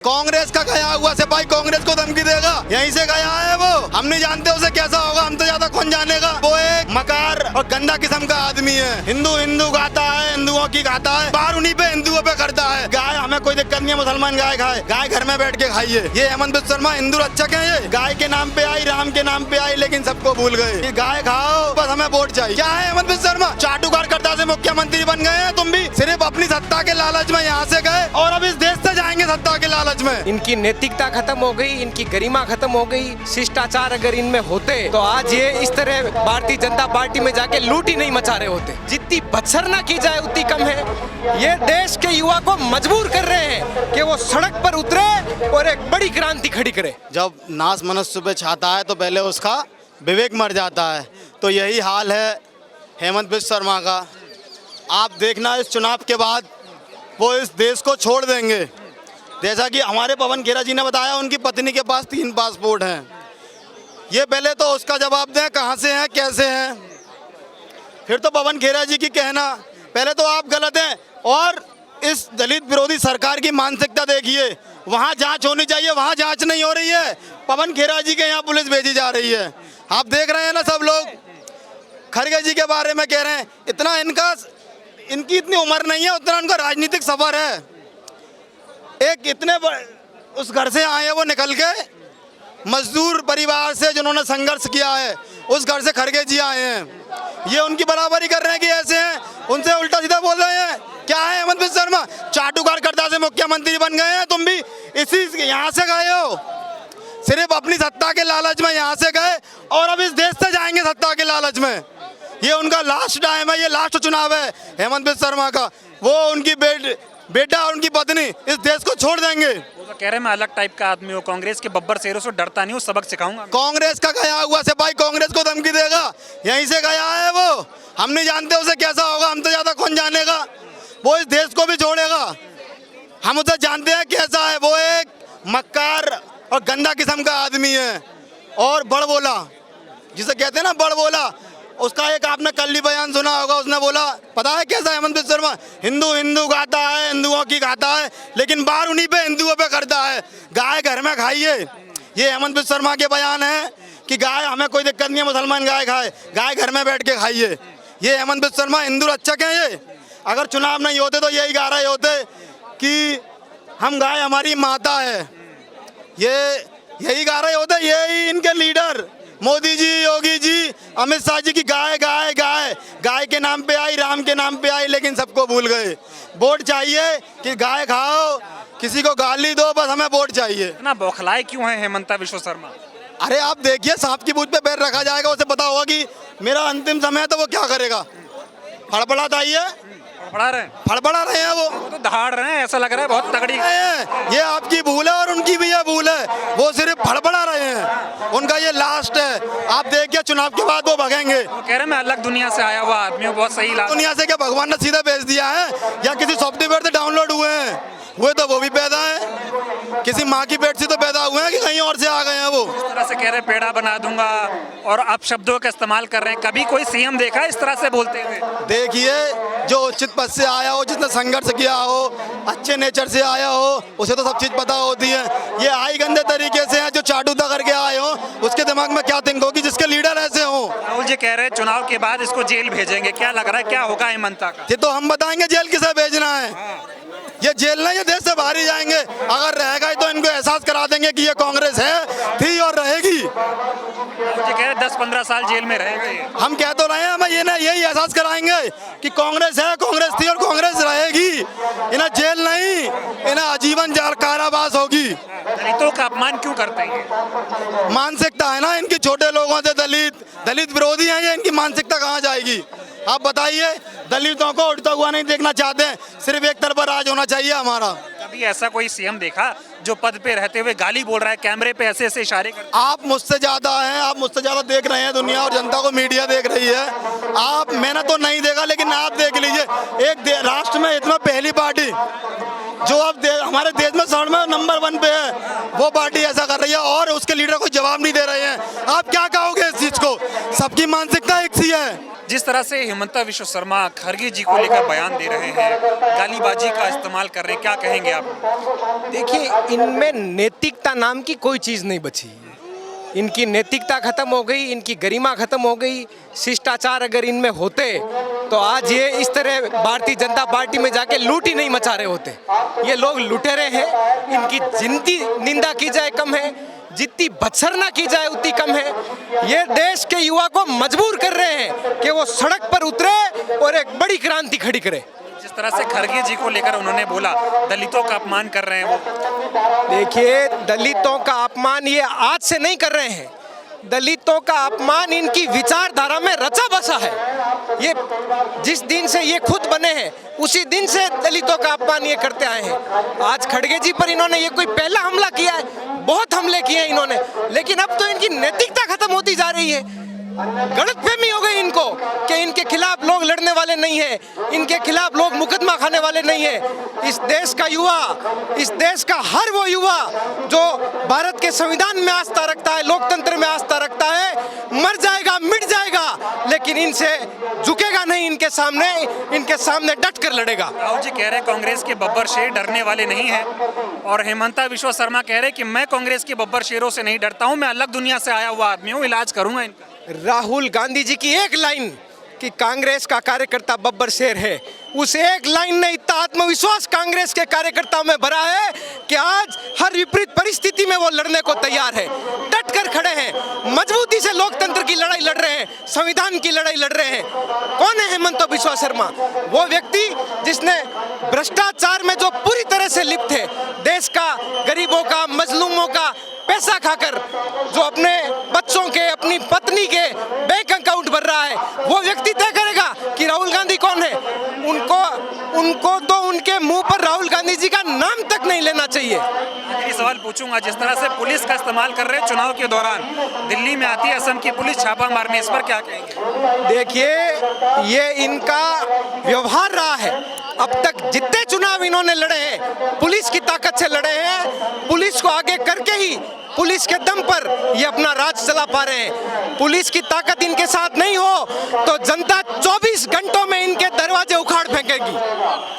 कांग्रेस का गया हुआ सिपाही कांग्रेस को धमकी देगा, यहीं से गया है वो। हम नहीं जानते उसे कैसा होगा, हम तो ज्यादा कौन जानेगा। वो एक मकार और गंदा किस्म का आदमी है। हिंदू हिंदू गाता है, हिंदुओं की गाता है, बाहर उन्हीं पे हिंदुओं पे करता है। गाय हमें कोई दिक्कत नहीं है, मुसलमान गाय खाए, गाय घर में बैठ के खाइए। ये हेमंत बिस्वा शर्मा हिंदू रक्षक है। ये गाय के नाम पे आई, राम के नाम पे आई, लेकिन सबको भूल गए। ये गाय खाओ, बस हमें वोट चाहिए। क्या है हेमंत बिस्वा शर्मा? चाटुकारकर्ता से मुख्यमंत्री बन गए हैं तुम भी, सिर्फ अपनी सत्ता के लालच में यहाँ से गए और अब इस देश से जाएंगे सत्ता के लालच में। इनकी नैतिकता खत्म हो गई, इनकी गरिमा खत्म हो गई। शिष्टाचार अगर इनमें होते तो आज ये इस तरह भारतीय जनता पार्टी में जाके लूट ही नहीं मचा रहे होते। जितनी भत्सरना की जाए उतनी कम है। ये देश के युवा को मजबूर कर रहे हैं कि वो सड़क पर उतरे और एक बड़ी क्रांति खड़ी करे। जब नाश मनुष्य पे छाता है तो पहले उसका विवेक मर जाता है। तो यही हाल है हेमंत बिस्वा शर्मा का। आप देखना इस चुनाव के बाद वो इस देश को छोड़ देंगे। जैसा कि हमारे पवन खेरा जी ने बताया, उनकी पत्नी के पास 3 पासपोर्ट हैं। ये पहले तो उसका जवाब दें, कहाँ से हैं, कैसे हैं। फिर तो पवन खेरा जी की कहना, पहले तो आप गलत हैं। और इस दलित विरोधी सरकार की मानसिकता देखिए, वहाँ जांच होनी चाहिए, वहाँ जांच नहीं हो रही है। पवन खेरा जी के यहाँ पुलिस भेजी जा रही है। आप देख रहे हैं ना, सब लोग खड़गे जी के बारे में कह रहे हैं। इतना इनकी इतनी उम्र नहीं है, उतना उनका राजनीतिक सफर है। एक इतने उस घर से आए हैं वो निकल के, मजदूर परिवार से जिन्होंने संघर्ष किया है, उस घर से खड़गे जी आए हैं। ये उनकी बराबरी कर रहे हैं कि ऐसे हैं, उनसे उल्टा सीधा बोल रहे हैं। क्या है हेमंत बिस्वा शर्मा? चाटुकारकर्ता से मुख्यमंत्री बन गए हैं तुम भी, इसी यहाँ से गए हो, सिर्फ अपनी सत्ता के लालच में यहाँ से गए और अब इस देश से जाएंगे सत्ता के लालच में। ये उनका लास्ट टाइम है, ये लास्ट चुनाव है हेमंत बिस्वा शर्मा का। वो उनकी बेटा और उनकी पत्नी इस देश को छोड़ देंगे। वो तो कह रहे हैं मैं अलग टाइप का आदमी हूँ, कांग्रेस के बब्बर शेरों से डरता नहीं हूँ, सबक सिखाऊंगा। कांग्रेस का गया हुआ सिपाही कांग्रेस को धमकी देगा, यहीं से गया है वो। हम नहीं जानते उसे कैसा होगा, हम तो ज्यादा कौन जानेगा। वो इस देश को भी छोड़ेगा, हम उसे जानते हैं कैसा है। वो एक मक्कार और गंदा किस्म का आदमी है और बड़बोला, जिसे कहते हैं ना बड़बोला। उसका एक आपने कल ही बयान सुना होगा, उसने बोला, पता है कैसा हेमंत बिस्वा शर्मा? हिंदू हिंदू गाता है, हिंदुओं की गाता है, लेकिन बाहर उन्हीं पे हिंदुओं पे करता है। गाय घर में खाइए, ये हेमंत बिस्वा शर्मा के बयान है कि गाय हमें कोई दिक्कत नहीं है, मुसलमान गाय खाए, गाय घर में बैठ के खाइए। ये हेमंत बिस्वा शर्मा हिंदू रक्षक हैं। ये अगर चुनाव नहीं होते तो यही गा रहे होते कि हम गाय हमारी माता है। ये यही गा रहे होते, यही इनके लीडर मोदी जी, योगी जी, अमित शाह जी की गाय गाय गाय, गाय के नाम पे आई, राम के नाम पे आई, लेकिन सबको भूल गए। वोट चाहिए कि गाय खाओ, किसी को गाली दो, बस हमें वोट चाहिए। इतना बौखलाए क्यों है हेमंत बिस्वा शर्मा? अरे आप देखिए, सांप की पूंछ पे पैर रखा जाएगा, उसे पता होगा कि मेरा अंतिम समय है, तो वो क्या करेगा? फड़फड़ाता ही है, फड़फड़ा रहे हैं। वो तो दहाड़ रहे हैं, ऐसा लग रहा है बहुत तगड़ी है। ये आपकी भूल है और उनकी भी ये भूल है, वो सिर्फ फड़फड़ा रहे हैं। उनका ये लास्ट है। आप देखिए चुनाव के बाद वो भगेंगे। वो कह रहे हैं मैं अलग दुनिया से आया हुआ आदमी हूँ, बहुत सही दुनिया से क्या भगवान ने सीधा भेज दिया है या किसी सॉफ्टवेयर से डाउनलोड हुए हैं? हुए तो वो भी पैदा है, किसी माँ की पेट से तो पैदा हुए हैं कि कहीं और से आ गए हैं वो। इस तरह से कह रहे हैं पेड़ा बना दूंगा और आप शब्दों का इस्तेमाल कर रहे हैं। कभी कोई सीएम देखा इस तरह से बोलते हुए? देखिए, जो उचित पद से आया हो, जिसने संघर्ष किया हो, अच्छे नेचर से आया हो, उसे तो सब चीज पता होती है। ये आई गंदे तरीके से है, जो चाटूता करके आए हो, उसके दिमाग में क्या थिंक होगी जिसके लीडर ऐसे हो। राहुल जी कह रहे हैं चुनाव के बाद इसको जेल भेजेंगे, क्या लग रहा है क्या होगा हेमंत का? ये तो हम बताएंगे जेल किसे भेजना है। ये जेल नहीं, ये देश से बाहर ही जाएंगे। अगर रहेगा तो इनको एहसास करा देंगे कि ये कांग्रेस है, थी और रहेगी। ये कह रहे 10-15 साल जेल में रहेंगे। हम कह तो रहे हैं, हमें ये ना यही एहसास कराएंगे कि कांग्रेस है, कांग्रेस थी और कांग्रेस रहेगी। इन्हें जेल नहीं, इन्हें आजीवन कारावास होगी। दलितों का अपमान क्यों करते हैं? मानसिकता है ना इनकी, छोटे लोगों से दलित विरोधी है ये। इनकी मानसिकता कहाँ जाएगी? आप बताइए। दलितों को उठता हुआ नहीं देखना चाहते, सिर्फ एक तरफा राज होना चाहिए हमारा। कभी ऐसा कोई सीएम देखा जो पद पे रहते हुए गाली बोल रहा है, कैमरे पे ऐसे ऐसे इशारे कर? आप मुझसे ज्यादा हैं, आप मुझसे ज्यादा देख रहे हैं, दुनिया और जनता को मीडिया देख रही है। आप, मैंने तो नहीं देखा, लेकिन आप देख लीजिए। एक राष्ट्र में इतना पहली पार्टी जो अब हमारे देश में शहर में नंबर 1 पे है, वो पार्टी ऐसा कर रही है और उसके लीडर को जवाब नहीं दे रहे हैं। आप क्या कहोगे इस चीज को? सबकी मानसिकता एक सी है। जिस तरह से हिमंता विश्व शर्मा खरगे जी को लेकर बयान दे रहे हैं, गालीबाजी का इस्तेमाल कर रहे हैं, क्या कहेंगे आप? देखिए, इनमें नैतिकता नाम की कोई चीज़ नहीं बची। इनकी नैतिकता खत्म हो गई, इनकी गरिमा खत्म हो गई। शिष्टाचार अगर इनमें होते तो आज ये इस तरह भारतीय जनता पार्टी में जाके लूट ही नहीं मचा रहे होते। ये लोग लुटेरे हैं, इनकी जितनी निंदा की जाए कम है, जितनी भत्सरना की जाए उतनी कम है। ये देश के युवा को मजबूर कर रहे हैं कि वो सड़क पर उतरे और एक बड़ी क्रांति खड़ी करे। जिस तरह से खरगे जी को लेकर उन्होंने बोला दलितों का अपमान कर रहे हैं वो। देखिए, दलितों का अपमान ये आज से नहीं कर रहे हैं। दलितों का अपमान इनकी विचारधारा में रचा बसा है। ये जिस दिन से ये खुद बने हैं उसी दिन से दलितों का अपमान ये करते आए हैं। आज खड़गे जी पर इन्होंने ये कोई पहला हमला किया है? बहुत हमले किए हैं इन्होंने, लेकिन अब तो इनकी नैतिकता खत्म होती जा रही है। गलतफहमी हो गई इनको कि इनके खिलाफ लोग लड़ने वाले नहीं है, इनके खिलाफ लोग मुकदमा खाने वाले नहीं है। इस देश का युवा, इस देश का हर वो युवा जो भारत के संविधान में आस्था रखता है, लोकतंत्र में आस्था रखता है, मर जाएगा, मिट जाएगा, लेकिन इनसे झुकेगा नहीं। इनके सामने डट कर लड़ेगा। राहुल जी कह रहे हैं कांग्रेस के बब्बर शेर डरने वाले नहीं हैं, और हेमंता विश्व शर्मा कह रहे हैं कि मैं कांग्रेस के बब्बर शेरों से नहीं डरता हूं, मैं अलग दुनिया से आया हुआ आदमी हूं, इलाज करूंगा इनका। राहुल गांधी जी की एक लाइन कि कांग्रेस का कार्यकर्ता बब्बर शेर है, उस एक लाइन ने इतना आत्मविश्वास कांग्रेस के कार्यकर्ताओं में भरा है कि आज हर विपरीत परिस्थिति में वो लड़ने को तैयार है, डट कर खड़े हैं, मजबूती से लोकतंत्र की लड़ाई लड़ रहे हैं, संविधान की लड़ाई लड़ रहे हैं। कौन है हेमंता विश्व शर्मा? वो व्यक्ति जिसने भ्रष्टाचार में जो पूरी तरह से लिप्त है, देश का गरीबों का, मजलूमों का पैसा खाकर जो अपने बच्चों के, अपनी पत्नी के बैंक अकाउंट भर रहा है, वो व्यक्ति तय करेगा कि राहुल गांधी कौन है। उनको तो उनके मुंह पर राहुल गांधी जी का नाम तक नहीं लेना चाहिए। आखिरी सवाल पूछूंगा, जिस तरह से पुलिस का इस्तेमाल कर रहे हैं चुनाव के दौरान, दिल्ली में आती है असम की पुलिस छापा मारने, इस पर क्या कहेंगे? देखिए, ये इनका व्यवहार रहा है। अब तक जितने चुनाव इन्होंने लड़े हैं पुलिस की ताकत से लड़े हैं, पुलिस को आगे करके ही, पुलिस के दम पर ये अपना राज चला पा रहे हैं। पुलिस की ताकत इनके साथ नहीं हो तो जनता 24 घंटों में इनके दरवाजे उखाड़ फेंकेगी।